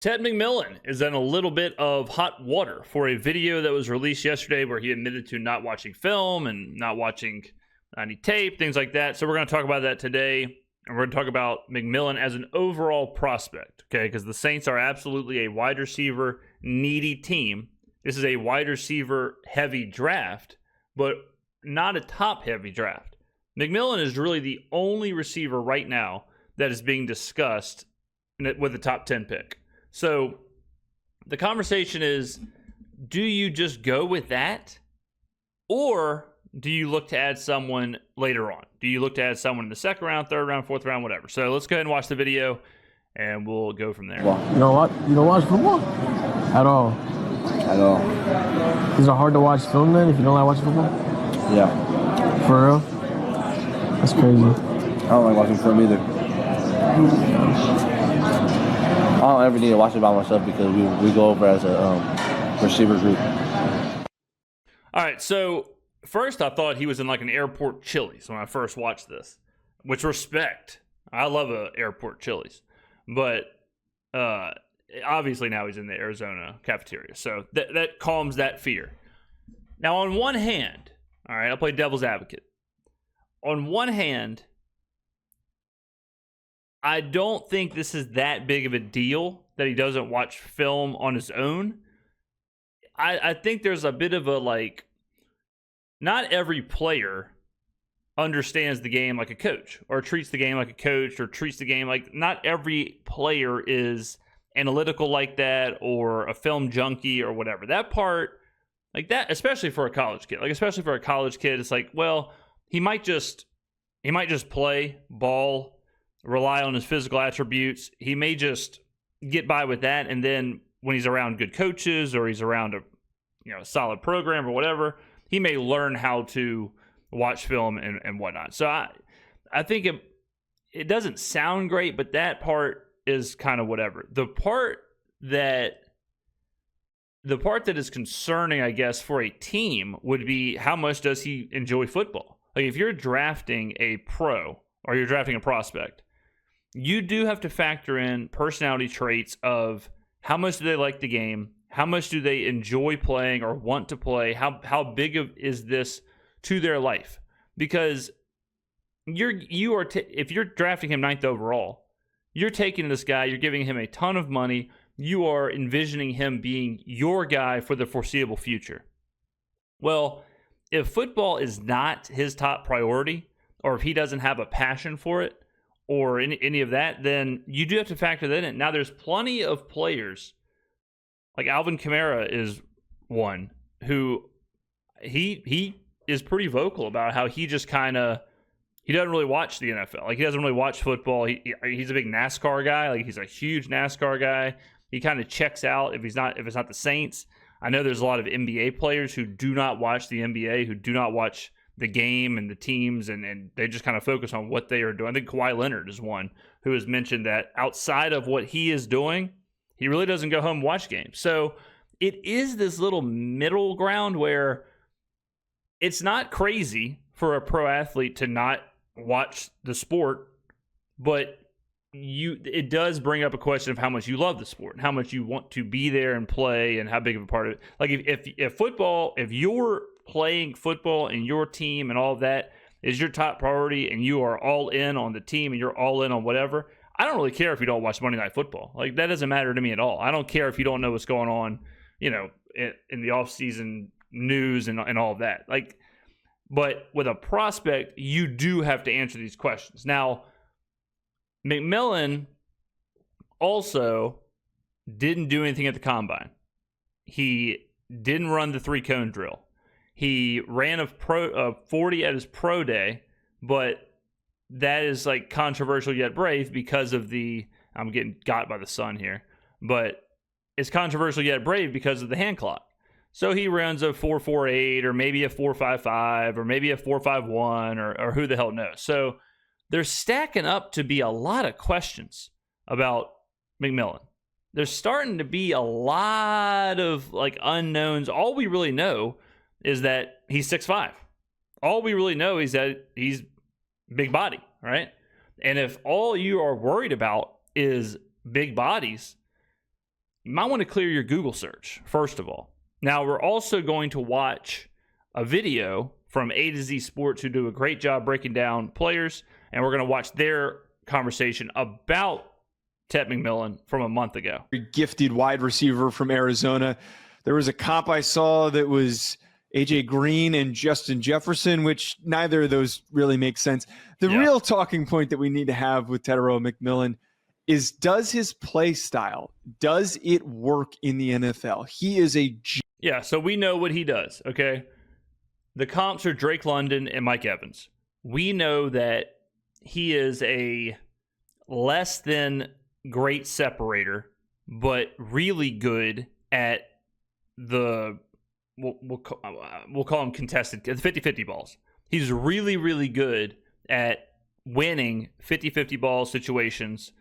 Tet McMillan is in a little bit of hot water for a video that was released yesterday where he admitted to not watching film and not watching any tape, things like that. So we're going to talk about that today. And we're going to talk about McMillan as an overall prospect, okay? Because the Saints are absolutely a wide receiver needy team. This is a wide receiver heavy draft, but not a top heavy draft. McMillan is really the only receiver right now that is being discussed with the top 10 pick. So the conversation is, do you just go with that? Or do you look to add someone later on? Do you look to add someone in the second round, third round, fourth round, whatever? So let's go ahead and watch the video, and we'll go from there. You know what? You don't watch football? At all? At all. Is it hard to watch film then if you don't like watching football? Yeah. For real? That's crazy. I don't like watching film either. I don't ever need to watch it by myself because we go over as a receiver group. All right, so first I thought he was in like an airport Chili's when I first watched this, which respect. I love airport Chili's. But obviously now he's in the Arizona cafeteria, so that calms that fear. Now on one hand, all right, I'll play devil's advocate. On one hand, I don't think this is that big of a deal that he doesn't watch film on his own. I think there's a bit of a, like, not every player understands the game like a coach or treats the game like a coach or treats the game like, not every player is analytical like that or a film junkie or whatever. That part, like that, especially for a college kid, it's like, well, he might just play ball, rely on his physical attributes. He may just get by with that, and then when he's around good coaches or he's around a solid program or whatever, he may learn how to watch film and whatnot. So I think it doesn't sound great, but that part is kind of whatever. The part that is concerning, I guess, for a team would be how much does he enjoy football? Like if you're drafting a pro or you're drafting a prospect, you do have to factor in personality traits of how much do they like the game, how much do they enjoy playing or want to play, how big is this to their life? Because if you're drafting him 9th overall, you're taking this guy, you're giving him a ton of money, you are envisioning him being your guy for the foreseeable future. Well, if football is not his top priority, or if he doesn't have a passion for it, or any of that, then you do have to factor that in. Now, there's plenty of players, like Alvin Kamara is one, who he is pretty vocal about how he just he doesn't really watch the NFL. Like, he doesn't really watch football. He's a big NASCAR guy. Like, he's a huge NASCAR guy. He kind of checks out if it's not the Saints. I know there's a lot of NBA players who do not watch the NBA, who do not watch the game and the teams, and they just kind of focus on what they are doing. I think Kawhi Leonard is one who has mentioned that outside of what he is doing, he really doesn't go home and watch games. So it is this little middle ground where it's not crazy for a pro athlete to not watch the sport, but it does bring up a question of how much you love the sport and how much you want to be there and play and how big of a part of it. Like if you're playing football and your team and all of that is your top priority and you are all in on the team and you're all in on whatever, I don't really care if you don't watch Monday Night Football. Like, that doesn't matter to me at all. I don't care if you don't know what's going on, in the off-season news and all of that. Like, but with a prospect, you do have to answer these questions. Now, McMillan also didn't do anything at the combine. He didn't run the 3-cone drill. He ran a 40 at his pro day, but that is like controversial yet brave because of I'm getting got by the sun here, but it's controversial yet brave because of the hand clock. So he runs a 4.48 or maybe a 4.55 or maybe a 4.51 or who the hell knows. So they're stacking up to be a lot of questions about McMillan. There's starting to be a lot of like unknowns. All we really know is that he's 6'5". All we really know is that he's big body, right? And if all you are worried about is big bodies, you might want to clear your Google search, first of all. Now, we're also going to watch a video from A to Z Sports, who do a great job breaking down players, and we're going to watch their conversation about Tet McMillan from a month ago. Gifted wide receiver from Arizona. There was a comp I saw that was AJ Green and Justin Jefferson, which neither of those really make sense. The real talking point that we need to have with Tetairoa McMillan is, does his play style, does it work in the NFL? He is a Yeah, so we know what he does, okay? The comps are Drake London and Mike Evans. We know that he is a less than great separator, but really good at the, we'll call them contested, 50-50 balls. He's really, really good at winning 50-50 ball situations,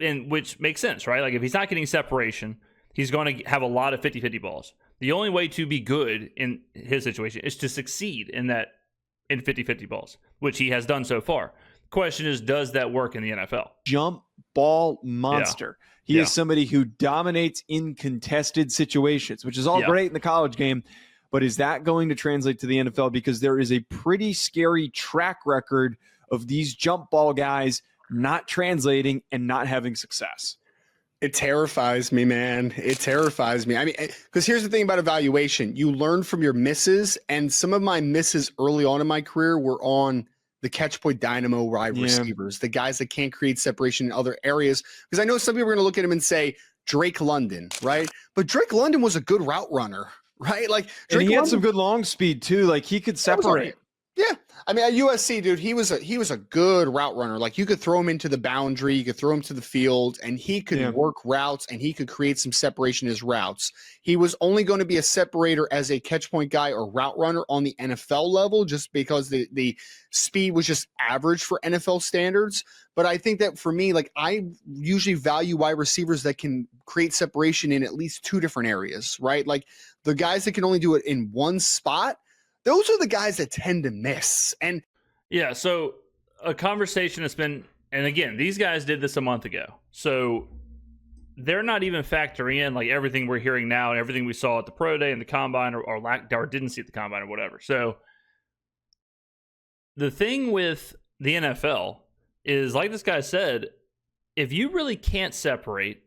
and which makes sense, right? Like, if he's not getting separation, he's going to have a lot of 50-50 balls. The only way to be good in his situation is to succeed in 50-50 balls, which he has done so far. The question is, does that work in the NFL? jump ball monster. He is somebody who dominates in contested situations, which is all great in the college game. But is that going to translate to the NFL? Because there is a pretty scary track record of these jump ball guys not translating and not having success. It terrifies me, man. It terrifies me. I mean, because here's the thing about evaluation. You learn from your misses, and some of my misses early on in my career were on the catch point dynamo wide receivers, the guys that can't create separation in other areas. Because I know some people are going to look at him and say, Drake London, right? But Drake London was a good route runner, right? Like, Drake and he had London, some good long speed too. Like, he could separate. Yeah. I mean, at USC, dude, he was a good route runner. Like, you could throw him into the boundary, you could throw him to the field, and he could work routes, and he could create some separation in his routes. He was only going to be a separator as a catch point guy or route runner on the NFL level, just because the speed was just average for NFL standards. But I think that for me, like, I usually value wide receivers that can create separation in at least two different areas, right? Like, the guys that can only do it in one spot, those are the guys that tend to miss. And yeah, so a conversation that's been, and again, these guys did this a month ago, so they're not even factoring in like everything we're hearing now and everything we saw at the pro day and the combine, or didn't see at the combine or whatever. So the thing with the NFL is, like this guy said, if you really can't separate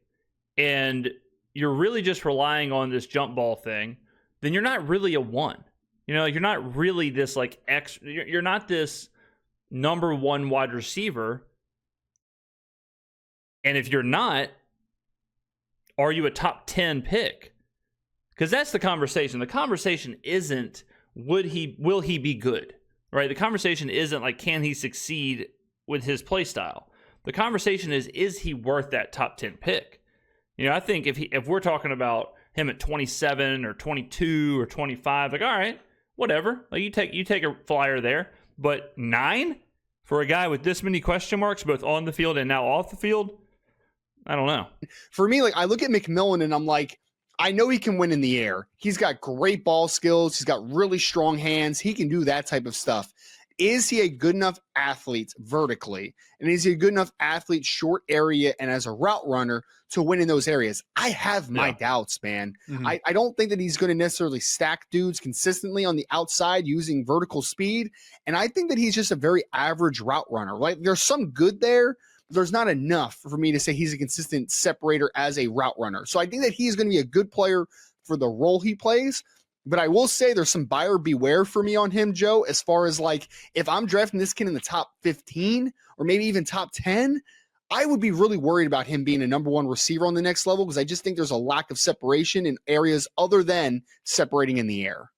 and you're really just relying on this jump ball thing, then you're not really a one. You know, you're not really this like you're not this number one wide receiver. And if you're not, are you a top 10 pick? Because that's the conversation. The conversation isn't will he be good, right? The conversation isn't like, can he succeed with his play style? The conversation is he worth that top 10 pick? You know, I think if we're talking about him at 27 or 22 or 25, like, all right, whatever. Like, you take a flyer there. But 9 for a guy with this many question marks, both on the field and now off the field, I don't know. For me, like, I look at McMillan and I'm like, I know he can win in the air. He's got great ball skills. He's got really strong hands. He can do that type of stuff. Is he a good enough athlete vertically? And is he a good enough athlete short area and as a route runner to win in those areas? I have my doubts, man. Mm-hmm. I don't think that he's going to necessarily stack dudes consistently on the outside using vertical speed. And I think that he's just a very average route runner. Like, there's some good there, but there's not enough for me to say he's a consistent separator as a route runner. So I think that he's going to be a good player for the role he plays. But I will say there's some buyer beware for me on him, Joe, as far as, like, if I'm drafting this kid in the top 15 or maybe even top 10, I would be really worried about him being a number one receiver on the next level, because I just think there's a lack of separation in areas other than separating in the air.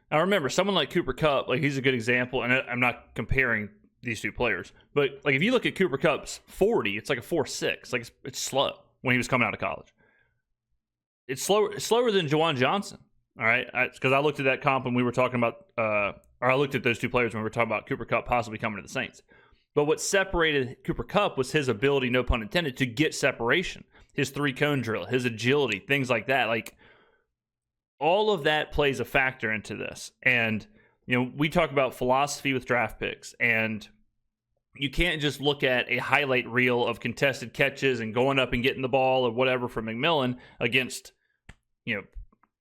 Now, remember, someone like Cooper Kupp, like, he's a good example, and I'm not comparing these two players, but, like, if you look at Cooper Kupp's 40, it's like a 4.6. Like, it's slow when he was coming out of college. It's slower than Juwan Johnson. All right, because I looked at that comp when we were talking about, or I looked at those two players when we were talking about Cooper Kupp possibly coming to the Saints. But what separated Cooper Kupp was his ability, no pun intended, to get separation, his 3-cone drill, his agility, things like that. Like, all of that plays a factor into this. And, you know, we talk about philosophy with draft picks, and you can't just look at a highlight reel of contested catches and going up and getting the ball or whatever from McMillan against,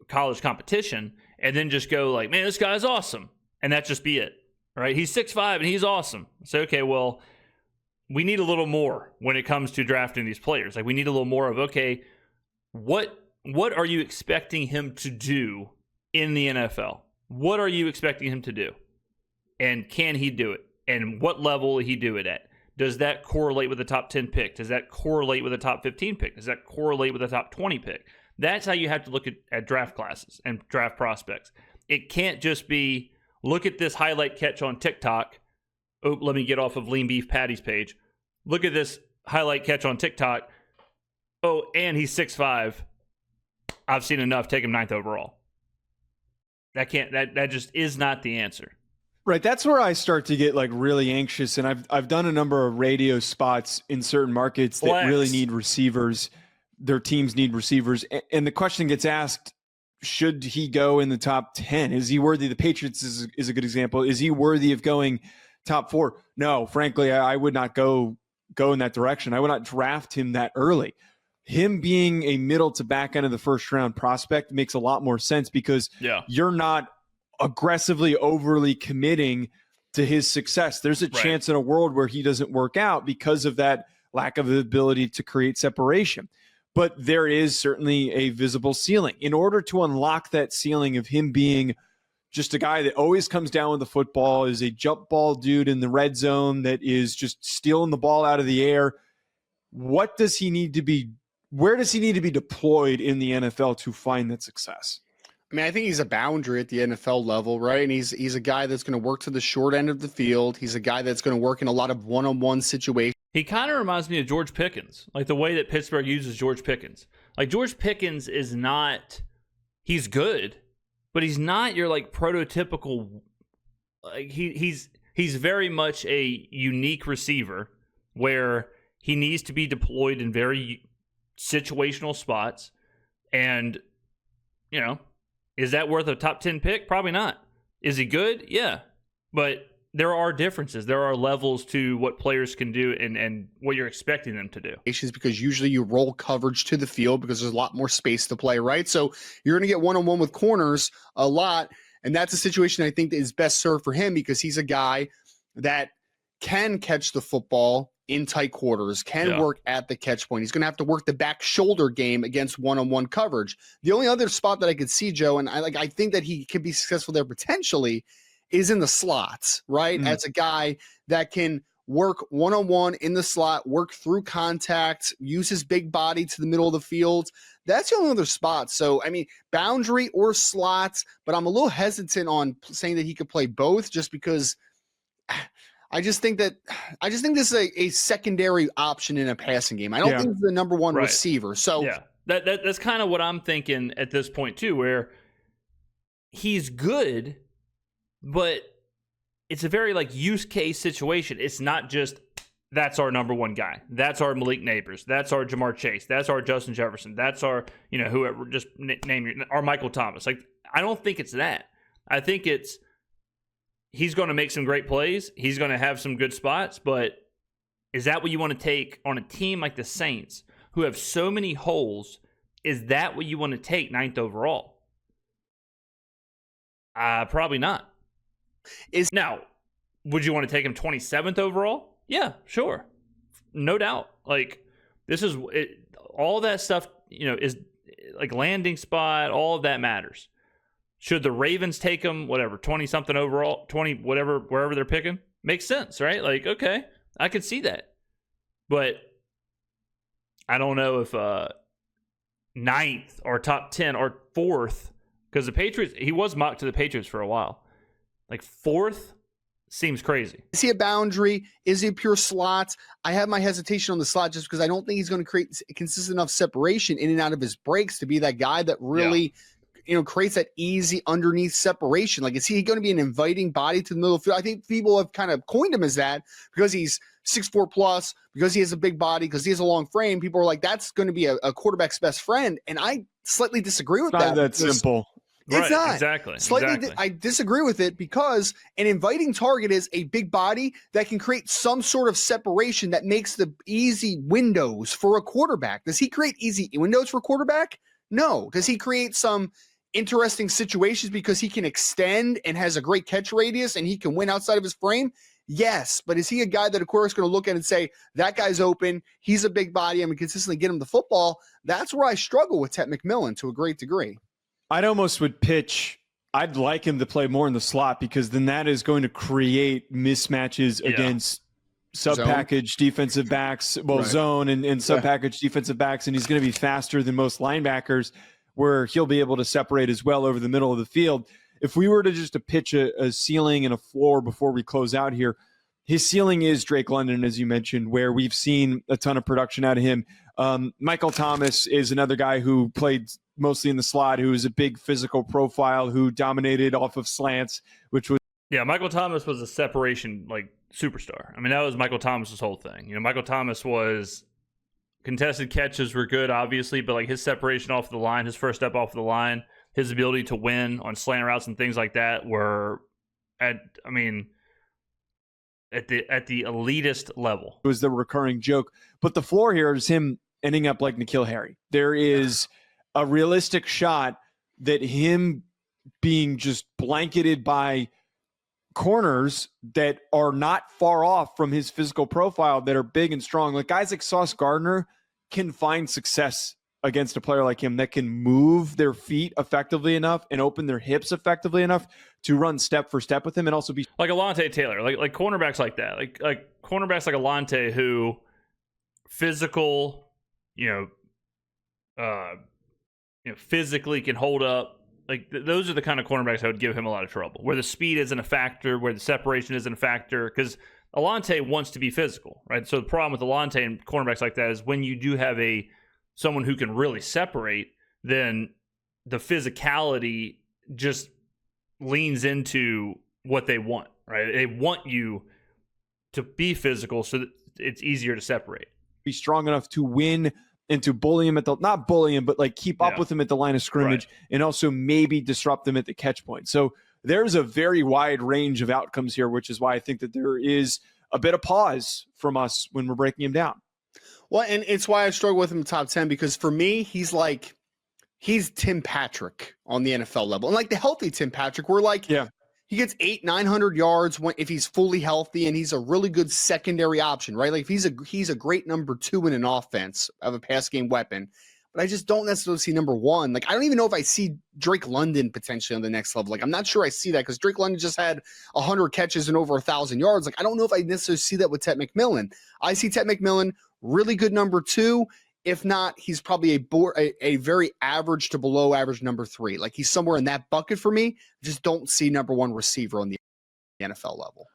college competition and then just go like, man, this guy's awesome. And that just be it, right? He's 6'5" and he's awesome. So, okay, well, we need a little more when it comes to drafting these players. Like, we need a little more of, okay, what are you expecting him to do in the NFL? What are you expecting him to do? And can he do it? And what level will he do it at? Does that correlate with the top 10 pick? Does that correlate with the top 15 pick? Does that correlate with the top 20 pick? That's how you have to look at draft classes and draft prospects. It can't just be, look at this highlight catch on TikTok. Oh, let me get off of Lean Beef Patty's page. Look at this highlight catch on TikTok. Oh, and he's 6'5". I've seen enough. Take him 9th overall. That just is not the answer. Right. That's where I start to get like really anxious. And I've done a number of radio spots in certain markets that really need receivers. Their teams need receivers. And the question gets asked, should he go in the top 10? Is he worthy? The Patriots is a good example. Is he worthy of going top 4? No, frankly, I would not go in that direction. I would not draft him that early. Him being a middle to back end of the first round prospect makes a lot more sense because you're not aggressively overly committing to his success. There's a chance in a world where he doesn't work out because of that lack of the ability to create separation. But there is certainly a visible ceiling. In order to unlock that ceiling of him being just a guy that always comes down with the football, is a jump ball dude in the red zone that is just stealing the ball out of the air, what does he need to be? Where does he need to be deployed in the NFL to find that success? I mean, I think he's a boundary at the NFL level, right? And he's a guy that's going to work to the short end of the field. He's a guy that's going to work in a lot of one-on-one situations. He kind of reminds me of George Pickens, like the way that Pittsburgh uses George Pickens. Like George Pickens is not, he's good, but he's not your like prototypical. Like he's very much a unique receiver where he needs to be deployed in very situational spots. And, is that worth a top 10 pick? Probably not. Is he good? Yeah. But there are differences. There are levels to what players can do and what you're expecting them to do. Because usually you roll coverage to the field because there's a lot more space to play, right? So you're going to get one-on-one with corners a lot. And that's a situation I think that is best served for him because he's a guy that can catch the football in tight quarters, can work at the catch point. He's going to have to work the back shoulder game against one-on-one coverage. The only other spot that I could see, Joe, and I think that he could be successful there potentially, is in the slots, right? As a guy that can work one-on-one in the slot, work through contact, use his big body to the middle of the field. That's the only other spot. So, I mean, boundary or slots, but I'm a little hesitant on saying that he could play both just because I just think this is a secondary option in a passing game. I don't think he's the number one receiver. So that's kind of what I'm thinking at this point too, where he's good, but it's a very like use case situation. It's not just that's our number one guy. That's our Malik Neighbors. That's our Jamar Chase. That's our Justin Jefferson. That's our, whoever, just name our Michael Thomas. Like, I don't think it's that. I think it's he's going to make some great plays. He's going to have some good spots, but is that what you want to take on a team like the Saints who have so many holes? Is that what you want to take 9th overall? Probably not. Now, would you want to take him 27th overall? Yeah, sure. No doubt. Like, this is all that stuff, is like landing spot, all of that matters. Should the Ravens take him, 20-something overall, 20, whatever, wherever they're picking? Makes sense, right? Like, okay, I could see that. But I don't know if 9th or top 10 or 4th, because the Patriots, he was mocked to the Patriots for a while. Like 4th seems crazy. Is he a boundary? Is he a pure slot? I have my hesitation on the slot just because I don't think he's going to create consistent enough separation in and out of his breaks to be that guy that really creates that easy underneath separation. Like, is he going to be an inviting body to the middle of the field? I think people have kind of coined him as that because he's 6'4 plus, because he has a big body, because he has a long frame. People are like, that's going to be a quarterback's best friend. And I slightly disagree with that. Not that simple. It's Right, not. exactly. Slightly, exactly. I disagree with it because an inviting target is a big body that can create some sort of separation that makes the easy windows for a quarterback. Does he create easy windows for a quarterback? No. Does he create some interesting situations because he can extend and has a great catch radius and he can win outside of his frame? Yes. But is he a guy that a quarterback's going to look at and say, that guy's open, he's a big body, I'm going to consistently get him the football? That's where I struggle with Tet McMillan to a great degree. I'd almost would pitch. I'd like him to play more in the slot because then that is going to create mismatches against sub-package defensive backs, zone and sub-package defensive backs, and he's going to be faster than most linebackers where he'll be able to separate as well over the middle of the field. If we were to just to pitch a ceiling and a floor before we close out here, his ceiling is Drake London, as you mentioned, where we've seen a ton of production out of him. Michael Thomas is another guy who played mostly in the slot, who is a big physical profile, who dominated off of slants, which was Michael Thomas was a separation superstar. I mean, that was Michael Thomas's whole thing. Michael Thomas was contested catches were good, obviously, but his separation off the line, his first step off the line, his ability to win on slant routes and things like that were at the elitist level. It was the recurring joke. But the floor here is him ending up like N'Keal Harry. There is a realistic shot that him being just blanketed by corners that are not far off from his physical profile, that are big and strong. Like guys like Sauce Gardner can find success against a player like him that can move their feet effectively enough and open their hips effectively enough to run step for step with him and also be like Alontae Taylor, like cornerbacks like that, like cornerbacks like Alontae who physical, physically can hold up. Those are the kind of cornerbacks I would give him a lot of trouble, where the speed isn't a factor, where the separation isn't a factor, because Alontae wants to be physical, right? So the problem with Alontae and cornerbacks like that is when you do have someone who can really separate, then the physicality just leans into what they want, right? They want you to be physical so that it's easier to separate. Be strong enough to win and to bully him not bully him, but keep up with him at the line of scrimmage, and also maybe disrupt them at the catch point. So there's a very wide range of outcomes here, which is why I think that there is a bit of pause from us when we're breaking him down. Well, and it's why I struggle with him in the top 10, because for me, he's Tim Patrick on the NFL level. And the healthy Tim Patrick, where he gets 800-900 yards if he's fully healthy, and he's a really good secondary option, right? If he's a great number 2 in an offense of a pass game weapon. But I just don't necessarily see number 1. I don't even know if I see Drake London potentially on the next level. I'm not sure I see that, because Drake London just had 100 catches and over 1,000 yards. I don't know if I necessarily see that with Tet McMillan. I see Tet McMillan really good number 2. If not, he's probably a very average to below average number 3. He's somewhere in that bucket for me. Just don't see number 1 receiver on the NFL level.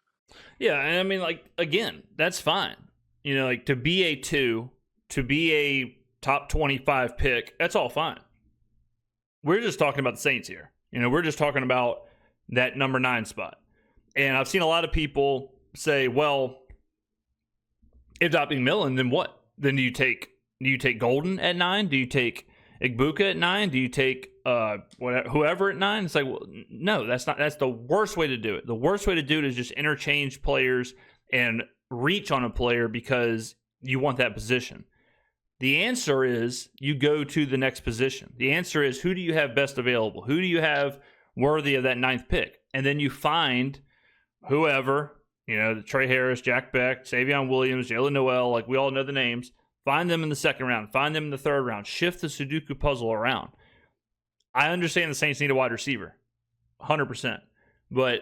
Yeah, and I mean, again, that's fine. To be a 2, to be a top 25 pick, that's all fine. We're just talking about the Saints here. We're just talking about that number 9 spot. And I've seen a lot of people say, well, if not McMillan, then what? Then do you take Golden at 9? Do you take Igbuka at 9? Do you take whoever at 9? It's well, no, that's the worst way to do it. The worst way to do it is just interchange players and reach on a player because you want that position. The answer is you go to the next position. The answer is, who do you have best available? Who do you have worthy of that 9th pick? And then you find whoever, Trey Harris, Jack Beck, Savion Williams, Jalen Noel, we all know the names. Find them in the 2nd round. Find them in the 3rd round. Shift the Sudoku puzzle around. I understand the Saints need a wide receiver, 100%. But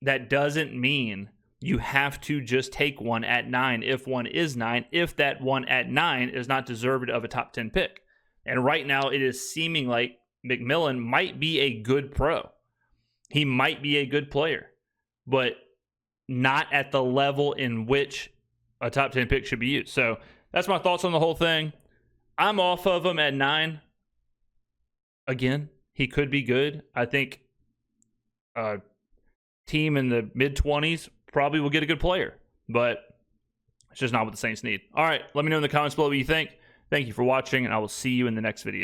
that doesn't mean you have to just take one at 9 if one is 9, if that one at 9 is not deserved of a top 10 pick. And right now it is seeming like McMillan might be a good pro. He might be a good player, but not at the level in which a top 10 pick should be used. So that's my thoughts on the whole thing. I'm off of him at 9. Again, he could be good. I think a team in the mid-20s probably will get a good player, but it's just not what the Saints need. All right, let me know in the comments below what you think. Thank you for watching, and I will see you in the next video.